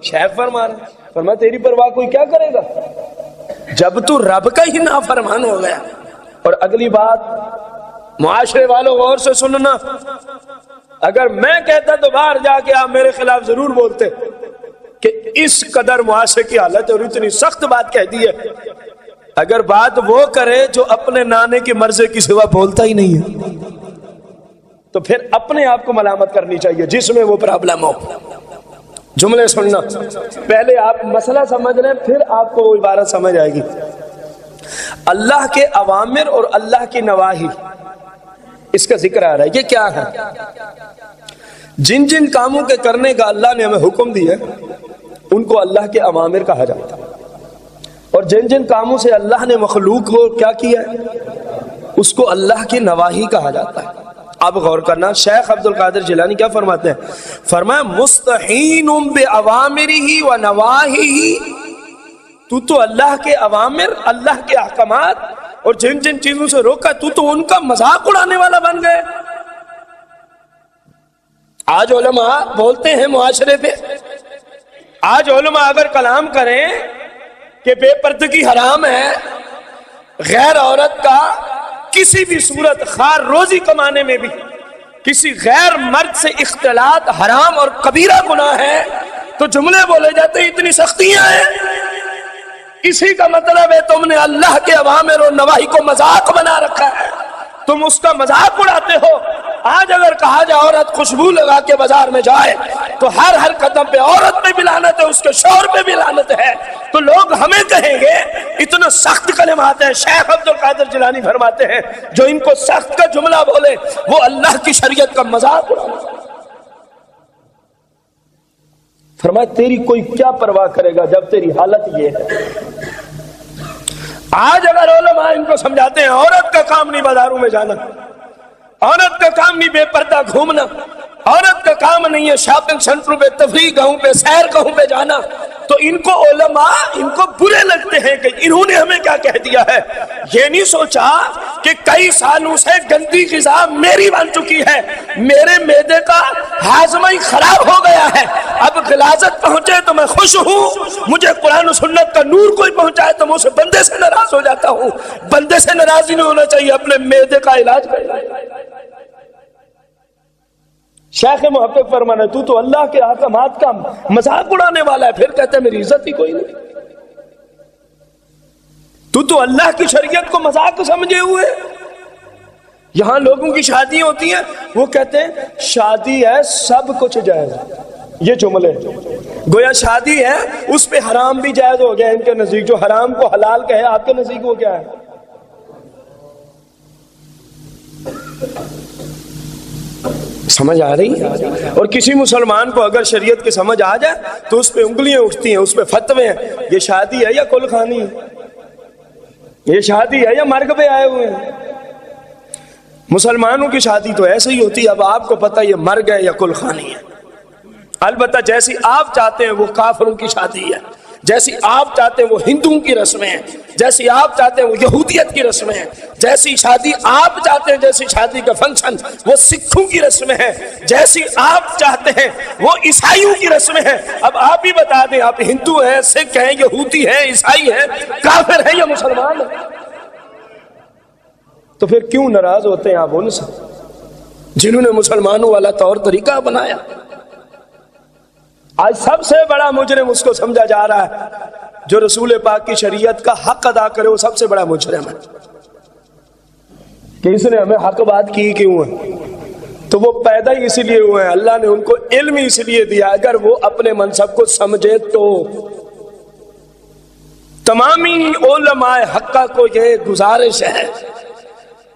شیخ فرمایا تیری پرواہ کوئی کیا کرے گا جب تو رب کا ہی نافرمان ہو گیا۔ اور اگلی بات معاشرے والوں غور سے سننا، اگر میں کہتا تو باہر جا کے آپ میرے خلاف ضرور بولتے کہ اس قدر معاشرے کی حالت اور اتنی سخت بات کہہ دی ہے۔ اگر بات وہ کرے جو اپنے نانے کی مرضی کی سوا بولتا ہی نہیں ہے تو پھر اپنے آپ کو ملامت کرنی چاہیے جس میں وہ پرابلم ہو۔ جملے سننا، پہلے آپ مسئلہ سمجھ لیں پھر آپ کو وہ عبارت سمجھ آئے گی۔ اللہ کے اوامر اور اللہ کی نواہی، اس کا ذکر آ رہا ہے۔ یہ کیا ہے؟ جن جن کاموں کے کرنے کا اللہ نے ہمیں حکم دیا ان کو اللہ کے اوامر کہا جاتا ہے، اور جن جن کاموں سے اللہ نے مخلوق کو کیا کیا ہے اس کو اللہ کی نواہی کہا جاتا ہے۔ اب غور کرنا، شیخ عبد القادر جیلانی کیا فرماتے ہیں؟ فرمایا مستحین بأوامرہ و نواہیہ، تو اللہ کے اوامر، اللہ کے احکامات اور جن جن چیزوں سے روکا تو ان کا مذاق اڑانے والا بن گئے۔ آج علماء بولتے ہیں معاشرے پہ، آج علماء اگر کلام کریں کہ بے پردگی حرام ہے، غیر عورت کا کسی بھی صورت خار روزی کمانے میں بھی کسی غیر مرد سے اختلاط حرام اور کبیرہ گناہ ہے، تو جملے بولے جاتے ہیں اتنی سختیاں ہیں۔ اسی کا مطلب ہے تم نے اللہ کے اوامر اور نواہی کو مذاق بنا رکھا ہے، تم اس کا مذاق اڑاتے ہو۔ آج اگر کہا جائے عورت خوشبو لگا کے بازار میں جائے تو ہر قدم پہ عورت پہ بھی لعنت ہے، اس کے شوہر پہ بھی لعنت ہے، تو لوگ ہمیں کہیں گے اتنا سخت کلمات ہیں۔ شیخ عبد القادر جیلانی فرماتے ہیں جو ان کو سخت کا جملہ بولے وہ اللہ کی شریعت کا مذاق اڑانا۔ فرمایا تیری کوئی کیا پرواہ کرے گا جب تیری حالت یہ ہے۔ آج اگر علماء ان کو سمجھاتے ہیں عورت کا کام نہیں بازاروں میں جانا، عورت کا کام نہیں بے پردہ گھومنا، عورت کا کام نہیں ہے شاپنگ سینٹروں پہ، تفریح گاہوں پہ، سیر گاہوں پہ جانا، تو ان کو علماء ان کو برے لگتے ہیں کہ انہوں نے ہمیں کیا کہہ دیا ہے۔ یہ نہیں سوچا کہ کئی سالوں سے گندی غذا میری بن چکی ہے، میرے معدے کا ہاضمہ ہی خراب ہو گیا ہے، اب غلاظت پہنچے تو میں خوش ہوں، مجھے قرآن و سنت کا نور کوئی پہنچائے تو میں اسے بندے سے ناراض ہو جاتا ہوں۔ بندے سے ناراض ہی نہیں ہونا چاہیے، اپنے معدے کا علاج کرنا۔ شیخ محقق فرمانا تو اللہ کے احکامات کا مذاق اڑانے والا ہے، پھر کہتے ہیں میری عزت ہی کوئی نہیں۔ تو اللہ کی شریعت کو مذاق سمجھے ہوئے۔ یہاں لوگوں کی شادیاں ہوتی ہیں، وہ کہتے ہیں شادی ہے سب کچھ جائز، یہ جملے گویا شادی ہے اس پہ حرام بھی جائز ہو گیا ان کے نزدیک، جو حرام کو حلال کہے آپ کے نزدیک وہ کیا ہے؟ سمجھ آ رہی ہے؟ اور کسی مسلمان کو اگر شریعت کی سمجھ آ جائے تو اس پہ انگلیاں اٹھتی ہیں، اس پہ فتوے ہیں، یہ شادی ہے یا کل خانی ہے، یہ شادی ہے یا مرگ پہ آئے ہوئے ہیں۔ مسلمانوں کی شادی تو ایسے ہی ہوتی ہے، اب آپ کو پتہ یہ مرگ ہے یا کل خانی ہے۔ البتہ جیسی آپ چاہتے ہیں وہ کافروں کی شادی ہے، جیسی آپ چاہتے ہیں وہ ہندوؤں کی رسمیں ہیں، جیسی آپ چاہتے ہیں وہ یہودیت کی رسمیں ہیں، جیسی شادی آپ چاہتے ہیں، جیسی شادی کا فنکشن وہ سکھوں کی رسمیں ہیں، جیسی آپ چاہتے ہیں وہ عیسائیوں کی رسمیں ہیں۔ اب آپ ہی بتا دیں آپ ہندو ہیں، سکھ ہیں، یہودی ہیں، عیسائی ہیں، کافر ہیں یا مسلمان ہیں؟ تو پھر کیوں ناراض ہوتے ہیں آپ ان سے جنہوں نے مسلمانوں والا طور طریقہ بنایا؟ آج سب سے بڑا مجرم اس کو سمجھا جا رہا ہے جو رسول پاک کی شریعت کا حق ادا کرے، وہ سب سے بڑا مجرم ہے کہ اس نے ہمیں حق بات کی کیوں ہے؟ تو وہ پیدا ہی اسی لیے ہوئے ہیں، اللہ نے ان کو علم ہی اسی لیے دیا اگر وہ اپنے منصب کو سمجھے تو۔ تمامی علماء حقہ کو یہ گزارش ہے،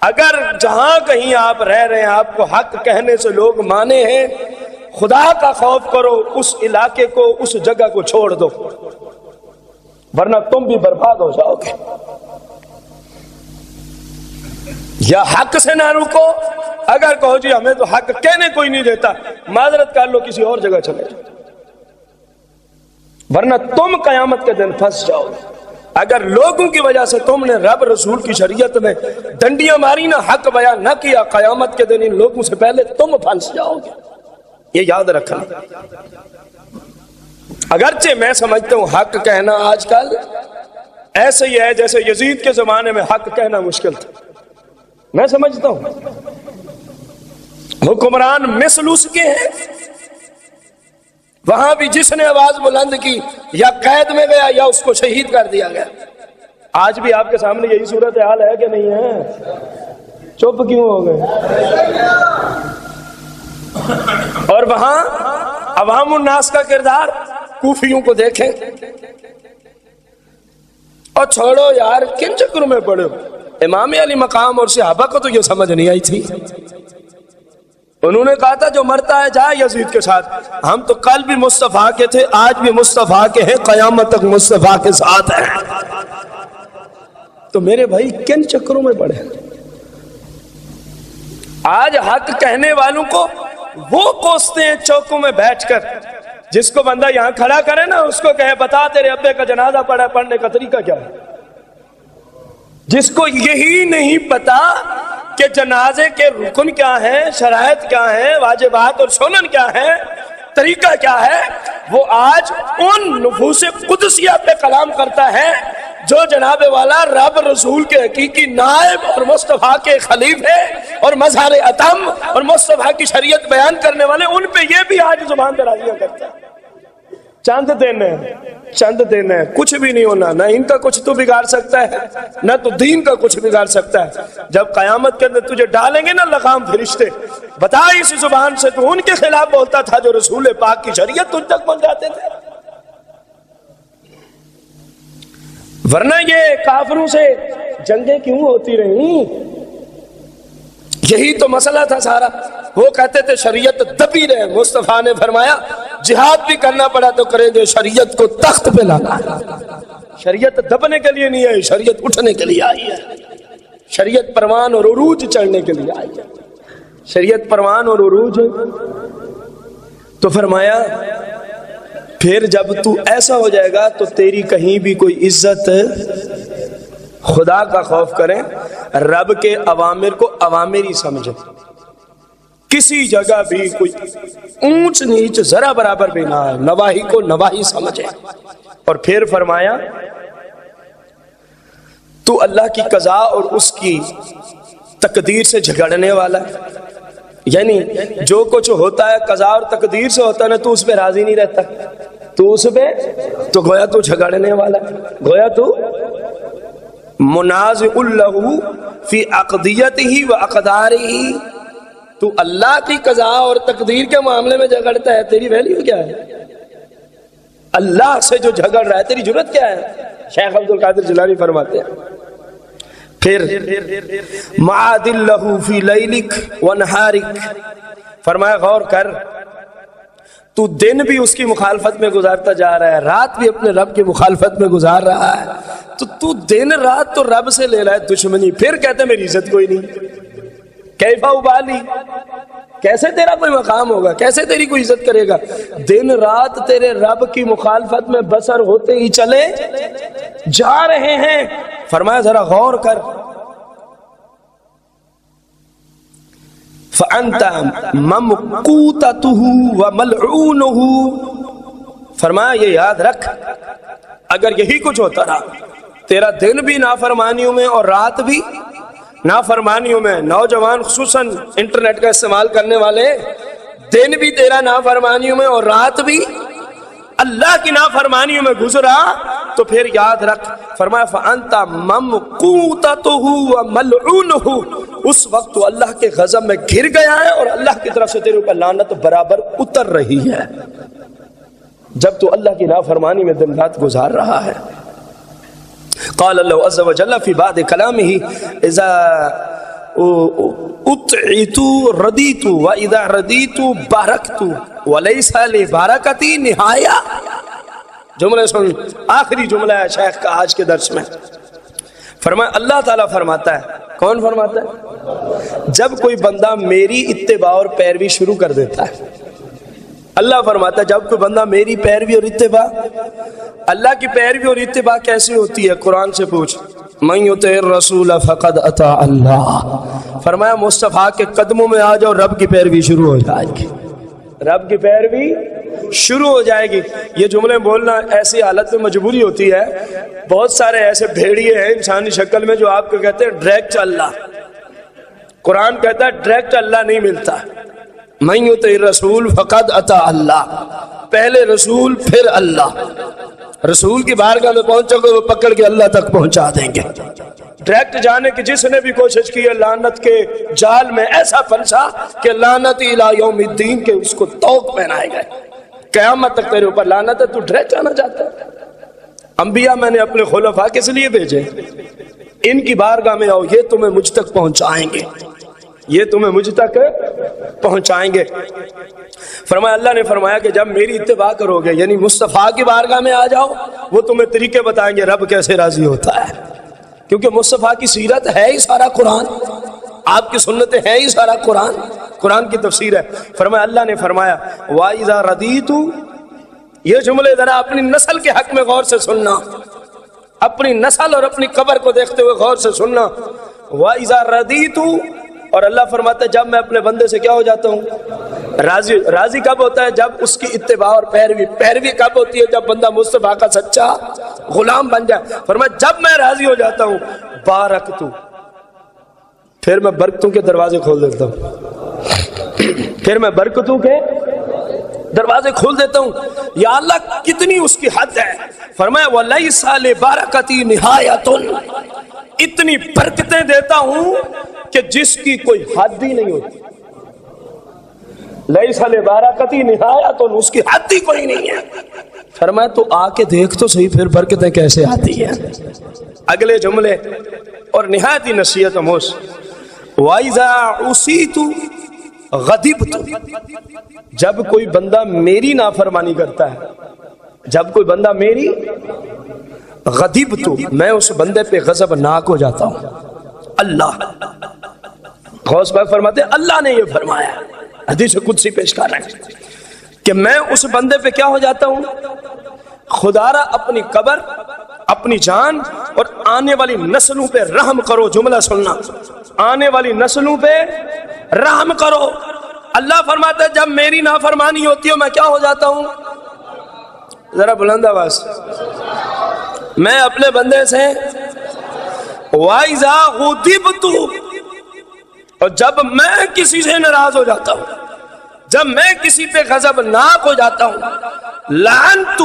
اگر جہاں کہیں آپ رہ رہے ہیں آپ کو حق کہنے سے لوگ مانے ہیں، خدا کا خوف کرو، اس علاقے کو اس جگہ کو چھوڑ دو، ورنہ تم بھی برباد ہو جاؤ گے۔ یا حق سے نہ رکو، اگر کہو جی ہمیں تو حق کہنے کوئی نہیں دیتا، معذرت کر لو کسی اور جگہ چلے جاؤ، ورنہ تم قیامت کے دن پھنس جاؤ گے۔ اگر لوگوں کی وجہ سے تم نے رب رسول کی شریعت میں ڈنڈیاں ماری نہ، حق بیان نہ کیا، قیامت کے دن ان لوگوں سے پہلے تم پھنس جاؤ گے، یہ یاد رکھنا۔ اگرچہ میں سمجھتا ہوں حق کہنا آج کل ایسے ہی ہے جیسے یزید کے زمانے میں حق کہنا مشکل تھا، میں سمجھتا ہوں حکمران مثل اس کے ہیں، وہاں بھی جس نے آواز بلند کی یا قید میں گیا یا اس کو شہید کر دیا گیا۔ آج بھی آپ کے سامنے یہی صورتحال ہے کہ نہیں ہے؟ چپ کیوں ہو گئے؟ اور وہاں عوام الناس کا کردار کوفیوں کو دیکھیں، اور چھوڑو یار کن چکروں میں پڑے ہو۔ امام علی مقام اور صحابہ کو تو یہ سمجھ نہیں آئی تھی، انہوں نے کہا تھا جو مرتا ہے جائے یزید کے ساتھ، ہم تو کل بھی مصطفیٰ کے تھے، آج بھی مصطفیٰ کے ہیں، قیامت تک مصطفیٰ کے ساتھ ہیں۔ تو میرے بھائی کن چکروں میں پڑے؟ آج حق کہنے والوں کو وہ کوستے ہیں چوکوں میں بیٹھ کر، جس کو بندہ یہاں کھڑا کرے نا اس کو کہے بتا تیرے ابے کا جنازہ پڑھا، پڑھنے کا طریقہ کیا ہے؟ جس کو یہی نہیں پتا کہ جنازے کے رکن کیا ہیں، شرائط کیا ہیں، واجبات اور سنن کیا ہیں، طریقہ کیا ہے، وہ آج ان نفوس قدسیہ پہ کلام کرتا ہے جو جناب والا رب رسول کے حقیقی نائب اور مصطفیٰ کے خلیفے اور مظہر اتم اور مصطفیٰ کی شریعت بیان کرنے والے، ان پہ یہ بھی آج زبان درازیاں کرتا ہے۔ چند دن ہے، کچھ بھی نہیں ہونا، نہ ان کا کچھ تو بگاڑ سکتا ہے نہ تو دین کا کچھ بگاڑ سکتا ہے۔ جب قیامت کے اندر تجھے ڈالیں گے نا لگام فرشتے، بتا اس زبان سے تو ان کے خلاف بولتا تھا جو رسول پاک کی شریعت تجھ تک پہنچ جاتے تھے، ورنہ یہ کافروں سے جنگیں کیوں ہوتی رہیں؟ یہی تو مسئلہ تھا سارا۔ وہ کہتے تھے شریعت دبی رہے، مصطفیٰ نے فرمایا جہاد بھی کرنا پڑا تو کریں گے، شریعت کو تخت پہ لانا ہے۔ شریعت دبنے کے لیے نہیں ہے، شریعت اٹھنے کے لیے آئی ہے، شریعت پروان اور عروج چڑھنے کے لیے آئی ہے، شریعت پروان اور عروج۔ تو فرمایا پھر جب تو ایسا ہو جائے گا تو تیری کہیں بھی کوئی عزت، خدا کا خوف کریں، رب کے اوامر کو اوامر ہی سمجھے، کسی جگہ بھی کوئی اونچ نیچ ذرا برابر بھی نہ ہے، نواہی کو نواہی سمجھے۔ اور پھر فرمایا تو اللہ کی قضا اور اس کی تقدیر سے جھگڑنے والا ہے، یعنی جو کچھ ہوتا ہے قضا اور تقدیر سے ہوتا ہے نا، تو اس پہ راضی نہیں رہتا، تو اس پہ تو گویا تو جھگڑنے والا ہے، گویا تو منازع لہ فی اقضیتہ و اقدارہ، تو اللہ کی قضا اور تقدیر کے معاملے میں جھگڑتا ہے، تیری ویلیو کیا ہے؟ اللہ سے جو جھگڑ رہا ہے تیری جرت کیا ہے؟ شیخ عبد القادر جیلانی فرماتے ہیں پھر معادل لہ فی لیلک و نہارک، فرمایا غور کر، تو دن بھی اس کی مخالفت میں گزارتا جا رہا ہے، رات بھی اپنے رب کی مخالفت میں گزار رہا ہے، تو دن رات تو رب سے لے رہا ہے دشمنی، پھر کہتے ہیں میری عزت کوئی نہیں، کیفا ابالی، کیسے تیرا کوئی مقام ہوگا، کیسے تیری کوئی عزت کرے گا؟ دن رات تیرے رب کی مخالفت میں بسر ہوتے ہی چلے جا رہے ہیں۔ فرمایا ذرا غور کر، فَأَنْتَ مَمْقُوتَتُهُ وَمَلْعُونُهُ، فرمایا یہ یاد رکھ اگر یہی کچھ ہوتا رہا، تیرا دن بھی نافرمانیوں میں اور رات بھی نافرمانیوں میں، نوجوان خصوصاً انٹرنیٹ کا استعمال کرنے والے، دن بھی تیرا نافرمانیوں میں اور رات بھی اللہ کی نافرمانیوں میں گزرا، تو پھر یاد رکھ، فرمایا فَأَنْتَ مَمْقُوتَتُهُ وَمَلْعُونُهُ، اس وقت تو اللہ کے غضب میں گر گیا ہے اور اللہ کی طرف سے تیرے اوپر لعنت برابر اتر رہی ہے، جب تو اللہ کی نافرمانی میں دن رات گزار رہا ہے۔ قال اللہ عز وجل فی بعد کلامہ اذا اطعت ردیت و اذا ردیت بارکت ولیس لبارکتی نہایا، جملہ سن، آخری جملہ ہے شیخ کا آج کے درس میں۔ فرمایا اللہ تعالیٰ فرماتا ہے، کون فرماتا ہے؟ جب کوئی بندہ میری اتباع اور پیروی شروع کر دیتا ہے، اللہ فرماتا ہے جب کوئی بندہ میری پیروی اور اتباع، اللہ کی پیروی اور اتباع کیسے ہوتی ہے؟ قرآن سے پوچھ، من یطع الرسول فقد اطاع اللہ، فرمایا مصطفیٰ کے قدموں میں آ جاؤ، رب کی پیروی شروع ہو جائے گی، رب کی پیروی شروع ہو جائے گی۔ یہ جملے بولنا ایسی حالت میں مجبوری ہوتی ہے، بہت سارے ایسے بھیڑیے ہیں انسانی شکل میں جو آپ کو کہتے ہیں ڈائریکٹ اللہ، قرآن کہتا ہے ڈائریکٹ اللہ نہیں ملتا، من یطع الرسول فقد اطاع اللہ، پہلے رسول پھر اللہ، رسول کی بارگاہ میں پہنچو گے وہ پکڑ کے اللہ تک پہنچا دیں گے۔ ڈائریکٹ جانے کی جس نے بھی کوشش کی ہے لعنت کے جال میں ایسا پھنسا کہ لعنت الی یوم الدین کے اس کو طوق پہنائے گئے، قیامت تک تیرے اوپر لعنت ہے، تو ڈائریکٹ جانا چاہتا ہے؟ انبیاء میں نے اپنے خلفاء کس لیے بھیجے؟ ان کی بارگاہ میں آؤ، یہ تمہیں مجھ تک پہنچائیں گے، یہ تمہیں مجھ تک پہنچائیں گے۔ فرمایا اللہ نے فرمایا کہ جب میری اتباع کرو گے، یعنی مصطفیٰ کی بارگاہ میں آ جاؤ، وہ تمہیں طریقے بتائیں گے رب کیسے راضی ہوتا ہے، کیونکہ مصطفیٰ کی سیرت ہے ہی سارا قرآن، آپ کی سنتیں ہیں ہی سارا قرآن، قرآن کی تفسیر ہے۔ فرمایا اللہ نے فرمایا وَإِذَا رَضِيتُ، یہ جملے ذرا اپنی نسل کے حق میں غور سے سننا، اپنی نسل اور اپنی قبر کو دیکھتے ہوئے غور سے سننا۔ وَإِذَا رَضِيتُ، اور اللہ فرماتا ہے جب میں اپنے بندے سے کیا ہو جاتا ہوں؟ راضی۔ راضی کب ہوتا ہے؟ جب اس کی اتباع اور پیروی۔ پیروی کب ہوتی ہے؟ جب بندہ مصطفیٰ کا سچا غلام بن جائے۔ فرمایا جب میں راضی ہو جاتا ہوں بارکتو، پھر میں برکتوں کے دروازے کھول دیتا ہوں، پھر میں برکتوں کے دروازے کھول دیتا ہوں۔ یا اللہ کتنی اس کی حد ہے۔ فرمایا وَلَيْسَ لِبَرَكَتِي نِهَایَةٌ، اتنی برکتیں دیتا ہوں کہ جس کی کوئی حد ہی نہیں ہوتی۔ لَيْسَ لِبَرَكَتِي نِهَایَةٌ، اس کی حد ہی کوئی نہیں ہے۔ فرمایا تو آ کے دیکھ تو صحیح پھر برکتیں کیسے آتی ہیں۔ اگلے جملے اور نہایت ہی نصیحت آموز، وَإِذَا عُصِيتُ غَضِبْتُ، جب کوئی بندہ میری نافرمانی کرتا ہے، جب کوئی بندہ میری غضبت، میں اس بندے پہ غضب ناک ہو جاتا ہوں۔ اللہ غوث پاک فرماتے ہیں اللہ نے یہ فرمایا، حدیث قدسی پیش کر رہے ہیں کہ میں اس بندے پہ کیا ہو جاتا ہوں؟ خدارا اپنی قبر، اپنی جان اور آنے والی نسلوں پہ رحم کرو۔ جملہ سننا، آنے والی نسلوں پہ رحم کرو۔ اللہ فرماتا ہے جب میری نافرمانی ہوتی ہے میں کیا ہو جاتا ہوں؟ ذرا بلند آواز، میں اپنے بندے سے وَإِذَا غُضِبْتُ، اور جب میں کسی سے ناراض ہو جاتا ہوں، جب میں کسی پہ غضب ناک ہو جاتا ہوں، لعنت،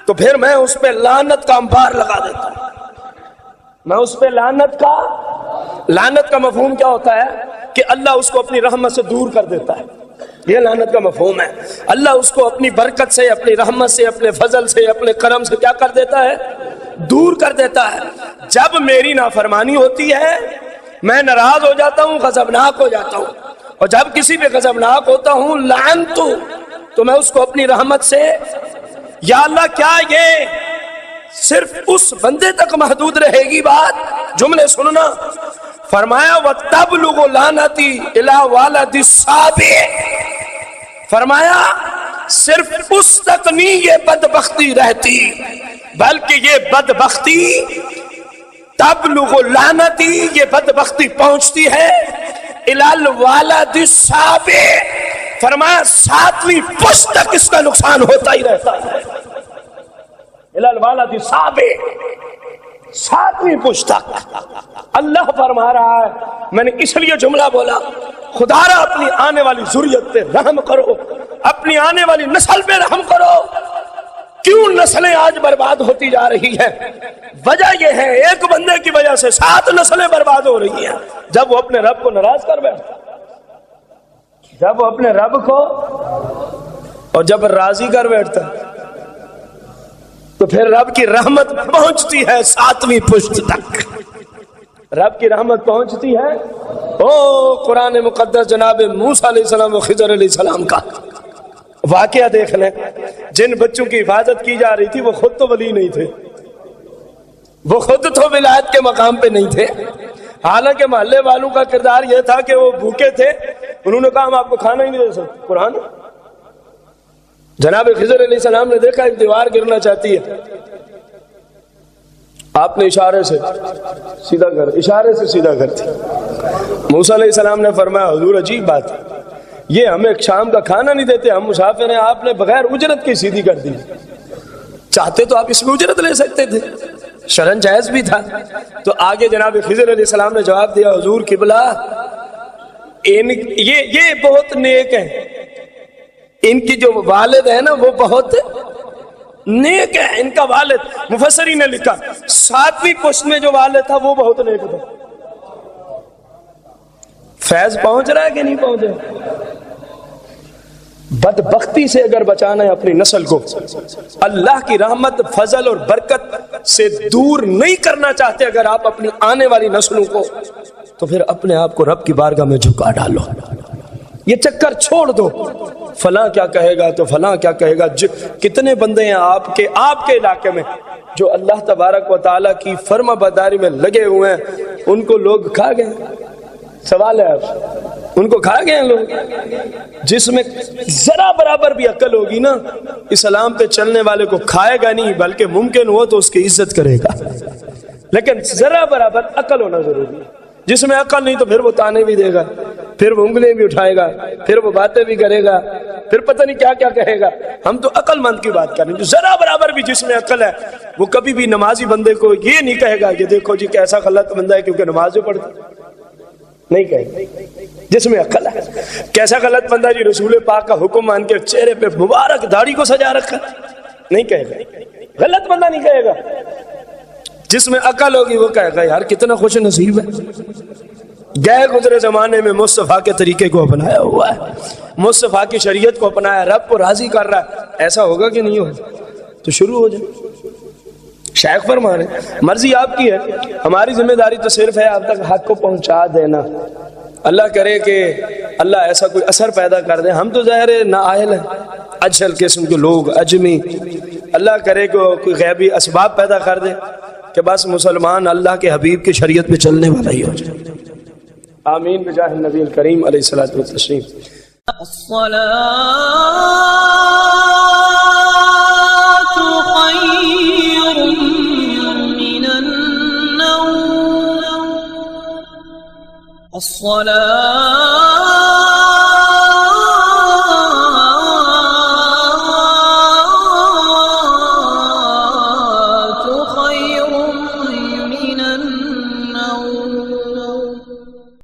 تو پھر میں اس پہ لعنت کا انبار لگا دیتا ہوں۔ میں اس پہ لعنت کا مفہوم کیا ہوتا ہے کہ اللہ اس کو اپنی رحمت سے دور کر دیتا ہے، یہ لعنت کا مفہوم ہے۔ اللہ اس کو اپنی برکت سے، اپنی رحمت سے، اپنے فضل سے، اپنے کرم سے کیا کر دیتا ہے؟ دور کر دیتا ہے۔ جب میری نافرمانی ہوتی ہے میں ناراض ہو جاتا ہوں، غضبناک ہو جاتا ہوں، اور جب کسی پہ غضبناک ہوتا ہوں لعنت، تو میں اس کو اپنی رحمت سے، یا اللہ کیا یہ صرف اس بندے تک محدود رہے گی بات؟ جملے سننا، فرمایا وَتَبْلُغُ لَعْنَتِي إِلَىٰ وَلَدِ الصَّابِعِ، فرمایا صرف اس تک نہیں یہ بدبختی رہتی، بلکہ یہ بدبختی تبلغ لعنتی، یہ بدبختی پہنچتی ہے إِلَىٰ الْوَلَدِ الصَّابِعِ، فرمایا 7ویں پشت تک اس کا نقصان ہوتا ہی رہتا ہے۔ إِلَىٰ الْوَلَدِ الصَّابِعِ، 7ویں پشت تک۔ اللہ فرما رہا ہے، میں نے اس لیے جملہ بولا خدا را اپنی آنے والی ذریت پہ رحم کرو، اپنی آنے والی نسل پہ رحم کرو۔ کیوں نسلیں آج برباد ہوتی جا رہی ہے؟ وجہ یہ ہے ایک بندے کی وجہ سے 7 نسلیں برباد ہو رہی ہیں۔ جب وہ اپنے رب کو ناراض کر بیٹھتا، جب وہ اپنے رب کو اور جب راضی کر بیٹھتا، تو پھر رب کی رحمت پہنچتی ہے 7ویں پشت تک، رب کی رحمت پہنچتی ہے۔ او قرآن مقدس جناب موسیٰ علیہ السلام و خضر علیہ السلام کا واقعہ دیکھ لیں۔ جن بچوں کی حفاظت کی جا رہی تھی وہ خود تو ولی نہیں تھے، وہ خود تو ولایت کے مقام پہ نہیں تھے، حالانکہ محلے والوں کا کردار یہ تھا کہ وہ بھوکے تھے، انہوں نے کہا ہم آپ کو کھانا ہی نہیں دے سکتے۔ قرآن جناب خضر علیہ السلام نے دیکھا ایک دیوار گرنا چاہتی ہے، آپ نے اشارے سے سیدھا کر دی۔ موسیٰ علیہ السلام نے فرمایا حضور عجیب بات ہے، یہ ہمیں شام کا کھانا نہیں دیتے، ہم مسافر ہیں، آپ نے بغیر اجرت کی سیدھی کر دی، چاہتے تو آپ اس میں اجرت لے سکتے تھے، شرعاً جائز بھی تھا۔ تو آگے جناب خضر علیہ السلام نے جواب دیا حضور قبلہ یہ بہت نیک ہیں، ان کی جو والد ہے نا وہ بہت نیک ہے، ان کا والد مفسرین نے لکھا 7ویں پشت میں جو والد تھا وہ بہت نیک تھا۔ فیض پہنچ رہا ہے کہ نہیں پہنچ رہا؟ بدبختی سے اگر بچانا ہے اپنی نسل کو، اللہ کی رحمت فضل اور برکت سے دور نہیں کرنا چاہتے اگر آپ اپنی آنے والی نسلوں کو، تو پھر اپنے آپ کو رب کی بارگاہ میں جھکا ڈالو، یہ چکر چھوڑ دو، فلاں کیا کہے گا تو فلاں کیا کہے گا۔ کتنے بندے ہیں آپ کے علاقے میں جو اللہ تبارک و تعالیٰ کی فرما برداری میں لگے ہوئے ہیں، ان کو لوگ کھا گئے، سوال ہے آپ، ان کو کھا گئے ہیں لوگ؟ جس میں ذرا برابر بھی عقل ہوگی نا، اسلام پہ چلنے والے کو کھائے گا نہیں، بلکہ ممکن ہو تو اس کی عزت کرے گا، لیکن ذرا برابر عقل ہونا ضروری ہے۔ جس میں عقل نہیں تو پھر وہ تانے بھی دے گا، پھر وہ انگلیں بھی اٹھائے گا، پھر وہ باتیں بھی کرے گا، پھر پتہ نہیں کیا کیا کہے گا۔ ہم تو عقل مند کی بات کر رہے ہیں، جو ذرا برابر بھی جس میں عقل ہے وہ کبھی بھی نمازی بندے کو یہ نہیں کہے گا کہ دیکھو جی کیسا غلط بندہ ہے کیونکہ نماز جو پڑھتا، نہیں کہے گا۔ جس میں عقل ہے کیسا غلط بندہ جی رسول پاک کا حکم مان کے چہرے پہ مبارک داڑھی کو سجا رکھا، نہیں کہے گا، غلط بندہ نہیں کہے گا۔ جس میں عقل ہوگی وہ کہے گا یار کتنا خوش نصیب ہے، گئے گزرے زمانے میں مصطفیٰ کے طریقے کو اپنایا ہوا ہے، مصطفیٰ کی شریعت کو اپنایا، رب کو راضی کر رہا ہے۔ ایسا ہوگا کہ نہیں ہوگا؟ تو شروع ہو جائے۔ شیخ فرما رہے مرضی آپ کی ہے، ہماری ذمہ داری تو صرف ہے آپ تک حق کو پہنچا دینا۔ اللہ کرے کہ اللہ ایسا کوئی اثر پیدا کر دے، ہم تو ظاہر نااہل ہیں، اجل قسم کے لوگ، اجمی، اللہ کرے کہ کوئی غیبی اسباب پیدا کر دے کہ بس مسلمان اللہ کے حبیب کی شریعت پہ چلنے والا ہی ہو جائے۔ آمین بجاہ النبی الکریم علیہ الصلوۃ والتسلیم۔ الصلاة